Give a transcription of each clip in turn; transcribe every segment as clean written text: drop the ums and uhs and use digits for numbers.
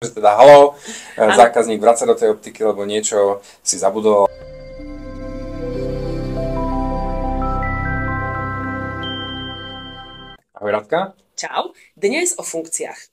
že teda haló, zákazník vracia do tej optiky, lebo niečo si zabudol. Ahoj Radka. Čau, dnes o funkciách.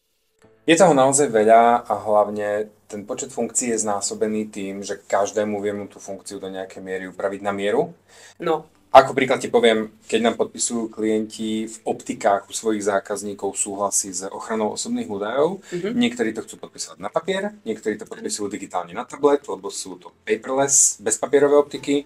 Je toho naozaj veľa a hlavne ten počet funkcií je znásobený tým, že každému viem tú funkciu do nejakej miery upraviť na mieru. No. Ako príklad ti poviem, keď nám podpisujú klienti v optikách u svojich zákazníkov súhlasí s ochranou osobných údajov, niektorí to chcú podpísať na papier, niektorí to podpisujú digitálne na tablet, lebo sú to paperless, bezpapierové optiky.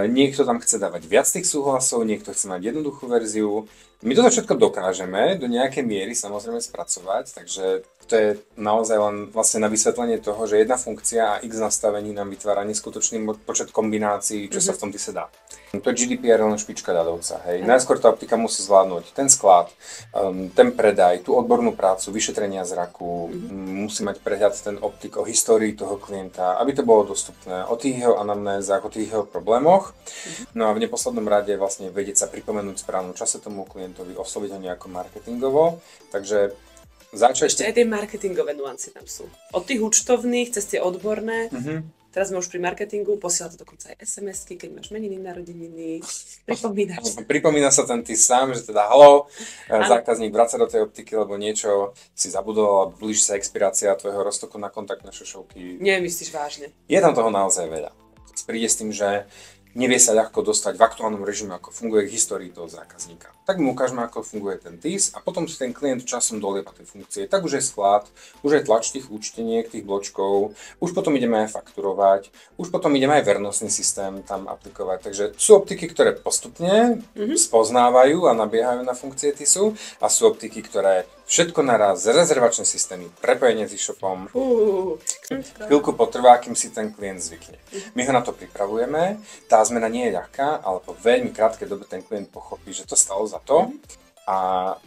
Niekto tam chce dávať viac tých súhlasov, niekto chce mať jednoduchú verziu. My toto všetko dokážeme do nejakej miery samozrejme spracovať, takže to je naozaj len vlastne na vysvetlenie toho, že jedna funkcia a x nastavení nám vytvára neskutočný počet kombinácií, čo sa v tom sa dá. To je GDPR len špička ľadovca, hej. Najskôr tá optika musí zvládnuť ten sklad, ten predaj, tú odbornú prácu, vyšetrenia zraku, musí mať prehľad ten optik o histórii toho klienta, aby to bolo dostupné, o tých jeho anamnézach, o tých jeho problémoch. No a v neposlednom rade vlastne vedieť sa pripomenúť v správnom čase tomu klientovi, osloviť ho nejako marketingovo, takže ešte aj tie marketingové nuancy tam sú. Od tých účtovných cez tie odborné. Teraz sme už pri marketingu, posiela to dokonca aj SMS-ky, keď máš meniny, narodeniny, pripomínaš. Pripomína sa ten ty sám, že teda haló, zákazník vracia do tej optiky, lebo niečo si zabudol a blíži sa expirácia tvojho roztoku na kontaktné šošovky. Nemyslíš vážne? Je tam toho naozaj veľa. Príde s tým, že nevie sa ľahko dostať v aktuálnom režime, ako funguje k histórii toho zákazníka. Tak mu ukážeme, ako funguje ten TIS a potom si ten klient časom dolieva tie funkcie. Tak už je sklad, už je tlač tých účteniek, tých bločkov, už potom ideme aj fakturovať, už potom ideme aj vernostný systém tam aplikovať. Takže sú optiky, ktoré postupne spoznávajú a nabiehajú na funkcie TISu a sú optiky, ktoré všetko naraz, rezervačné systémy, prepojenie s e-shopom. Chvíľku potrvá, kým si ten klient zvykne. My ho na to pripravujeme, tá zmena nie je ľahká, ale po veľmi krátkej dobe ten klient pochopí, že to stalo za to. A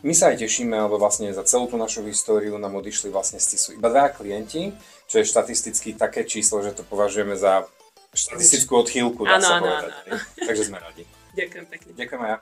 my sa aj tešíme, lebo vlastne za celú tú našu históriu nám odišli vlastne z TISu iba 2 klienti, čo je štatisticky také číslo, že to považujeme za štatistickú odchýlku, dá sa povedať. Takže sme radi. Ďakujem pekne. Ďakujem aj ja.